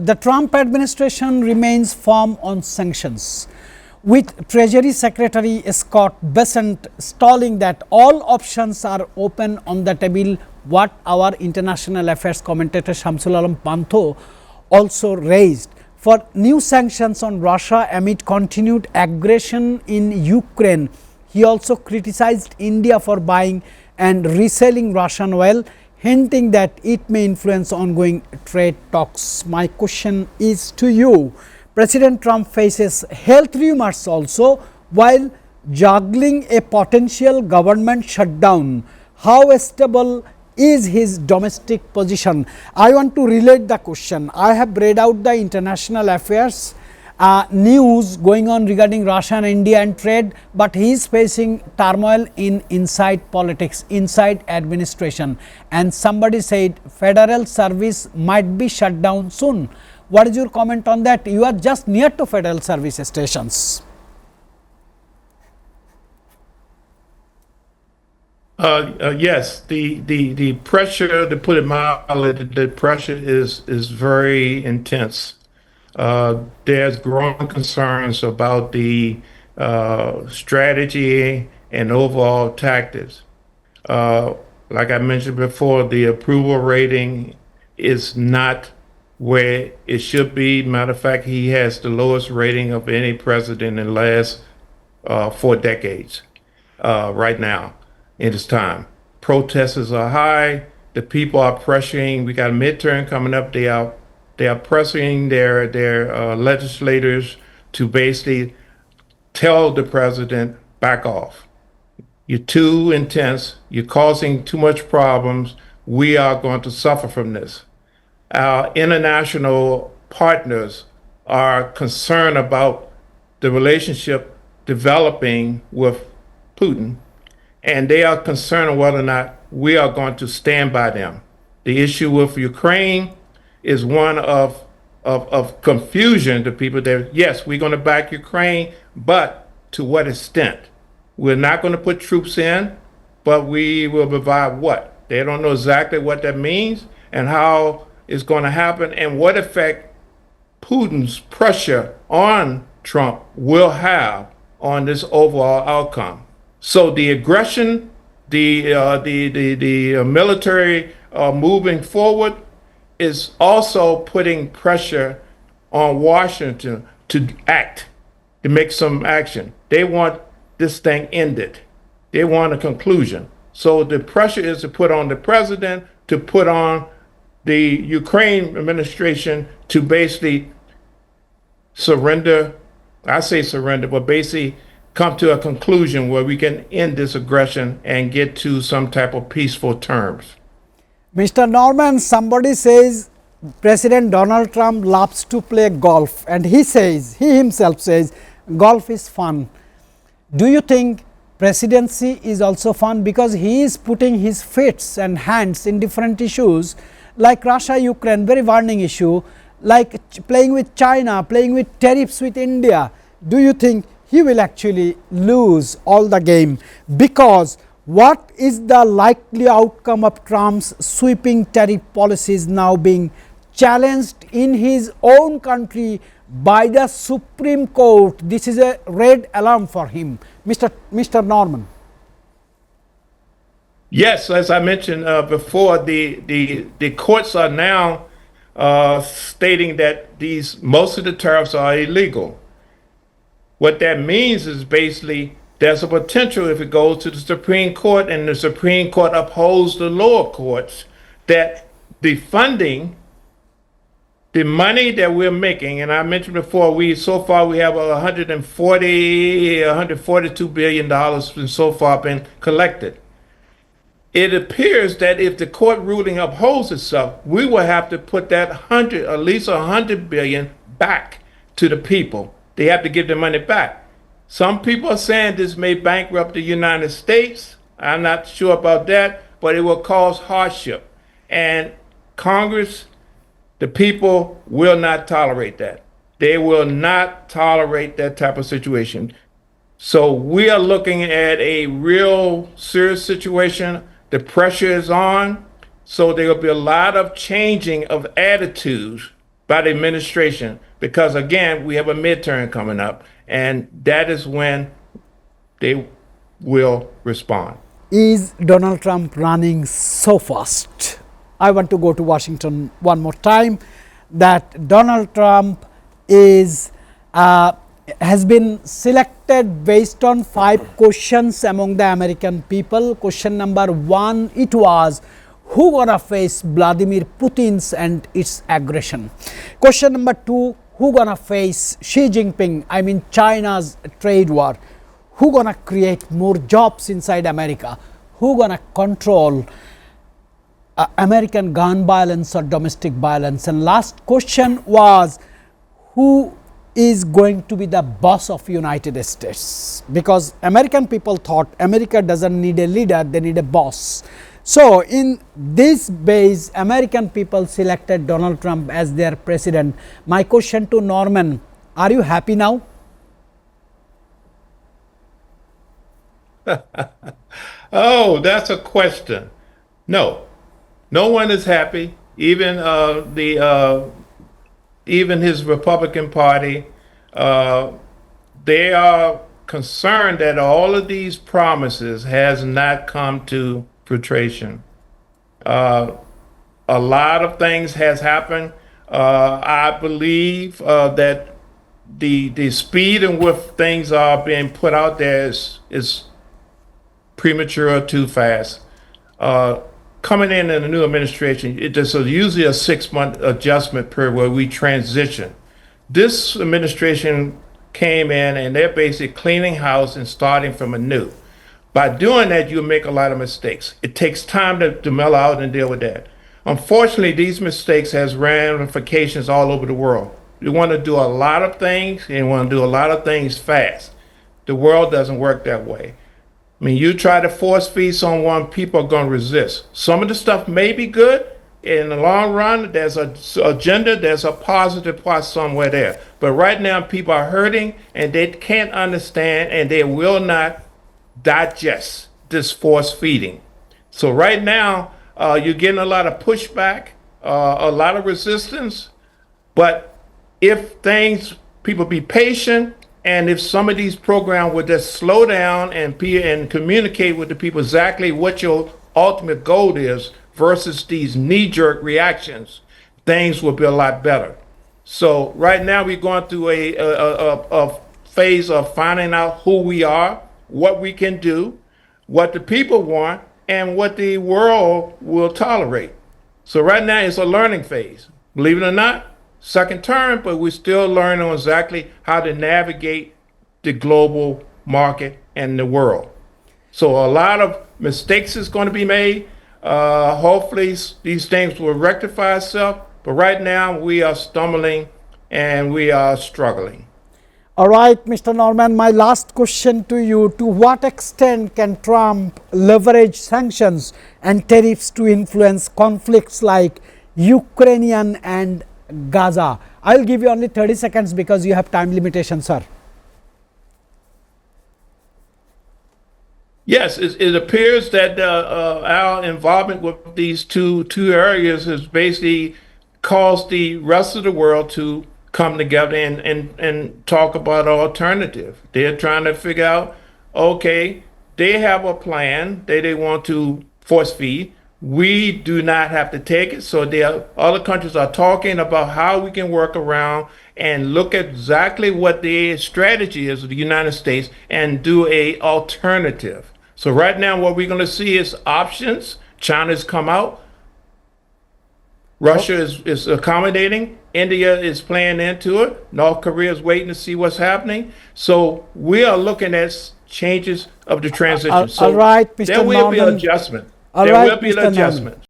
the Trump administration remains firm on sanctions, with Treasury Secretary Scott Bessent stalling that all options are open on the table, what our international affairs commentator Shamsul Alam Pantho also raised for new sanctions on Russia amid continued aggression in Ukraine. He also criticized India for buying and reselling Russian oil, hinting that it may influence ongoing trade talks. My question is to you. President Trump faces health rumors also while juggling a potential government shutdown. How stable is his domestic position? I want to relate the question. I have read out the international affairs news going on regarding Russia and India and trade, but he is facing turmoil in inside politics, inside administration, and somebody said federal service might be shut down soon. What is your comment on that? You are just near to federal service stations. Yes, the pressure, to put it mildly, the pressure is very intense. There's growing concerns about the strategy and overall tactics. Like I mentioned before, the approval rating is not where it should be. Matter of fact, he has the lowest rating of any president in the last 4 decades right now in his time. Protests are high. The people are pressuring. We got a midterm coming up. They are pressuring their legislators to basically tell the president, back off. You're too intense. You're causing too much problems. We are going to suffer from this. Our international partners are concerned about the relationship developing with Putin, and they are concerned whether or not we are going to stand by them. The issue with Ukraine is one of confusion to people that, yes, we're going to back Ukraine, but to what extent? We're not going to put troops in, but we will provide what? They don't know exactly what that means and how it's going to happen and what effect Putin's pressure on Trump will have on this overall outcome. So the aggression, the military moving forward is also putting pressure on Washington to act, to make some action. They want this thing ended. They want a conclusion. So the pressure is to put on the president, to put on the Ukraine administration to basically surrender. I say surrender, but basically come to a conclusion where we can end this aggression and get to some type of peaceful terms. Mr. Norman, somebody says President Donald Trump loves to play golf, and he himself says golf is fun. Do you think presidency is also fun, because he is putting his feet and hands in different issues like Russia, Ukraine, very warning issue, like playing with China, playing with tariffs with India? Do you think he will actually lose all the game? Because what is the likely outcome of Trump's sweeping tariff policies now being challenged in his own country by the Supreme Court? This is a red alarm for him. Mr. Norman. Yes, as I mentioned before, the courts are now stating that most of the tariffs are illegal. What that means is basically there's a potential, if it goes to the Supreme Court and the Supreme Court upholds the lower courts, that the funding, the money that we're making, and I mentioned before, so far we have $142 billion so far been collected. It appears that if the court ruling upholds itself, we will have to put that at least $100 billion back to the people. They have to give the money back. Some people are saying this may bankrupt the United States. I'm not sure about that, but it will cause hardship. And Congress, the people will not tolerate that. They will not tolerate that type of situation. So we are looking at a real serious situation. The pressure is on. So there will be a lot of changing of attitudes by the administration, because again, we have a midterm coming up, and that is when they will respond. Is Donald Trump running so fast? I want to go to Washington one more time. That Donald Trump is has been selected based on 5 questions among the American people. Question number 1, it was, who gonna face Vladimir Putin's and its aggression? Question number 2, who gonna face Xi Jinping, I mean China's trade war? Who gonna create more jobs inside America? Who gonna control American gun violence or domestic violence? And last question was, who is going to be the boss of United States? Because American people thought America doesn't need a leader, they need a boss. So in this base, American people selected Donald Trump as their president. My question to Norman, are you happy now? Oh, that's a question. No, no one is happy. Even his Republican Party, they are concerned that all of these promises has not come to fruition. A lot of things has happened. I believe that the speed in which things are being put out there is premature or too fast. Coming in a new administration, there's usually a 6-month adjustment period where we transition. This administration came in and they're basically cleaning house and starting from anew. By doing that, you make a lot of mistakes. It takes time to mellow out and deal with that. Unfortunately, these mistakes has ramifications all over the world. You want to do a lot of things and you want to do a lot of things fast. The world doesn't work that way. I mean, you try to force feed someone, people are going to resist. Some of the stuff may be good. In the long run, there's an agenda, there's a positive part somewhere there. But right now, people are hurting and they can't understand and they will not digest this force feeding. So right now, you're getting a lot of pushback, a lot of resistance. But if people be patient, and if some of these programs would just slow down and communicate with the people exactly what your ultimate goal is versus these knee-jerk reactions, things will be a lot better. So right now we're going through a phase of finding out who we are, what we can do, what the people want, and what the world will tolerate. So right now it's a learning phase. Believe it or not, second term, but we're still learning on exactly how to navigate the global market and the world. So a lot of mistakes is going to be made. Hopefully these things will rectify itself, but right now we are stumbling and we are struggling. All right, Mr. Norman, my last question to you, to what extent can Trump leverage sanctions and tariffs to influence conflicts like Ukrainian and Gaza? I'll give you only 30 seconds because you have time limitation, sir. Yes, it appears that our involvement with these two areas has basically caused the rest of the world to come together and talk about an alternative. They're trying to figure out, okay, they have a plan that they want to force feed. We do not have to take it. So other countries are talking about how we can work around and look at exactly what the strategy is of the United States and do a alternative. So right now what we're going to see is options. China's come out. Russia is accommodating. India is playing into it. North Korea is waiting to see what's happening. So we are looking at changes of the transition. So all right, Mr. there will be an Norman. adjustment. All There right, will be an Mr. Norman. adjustment.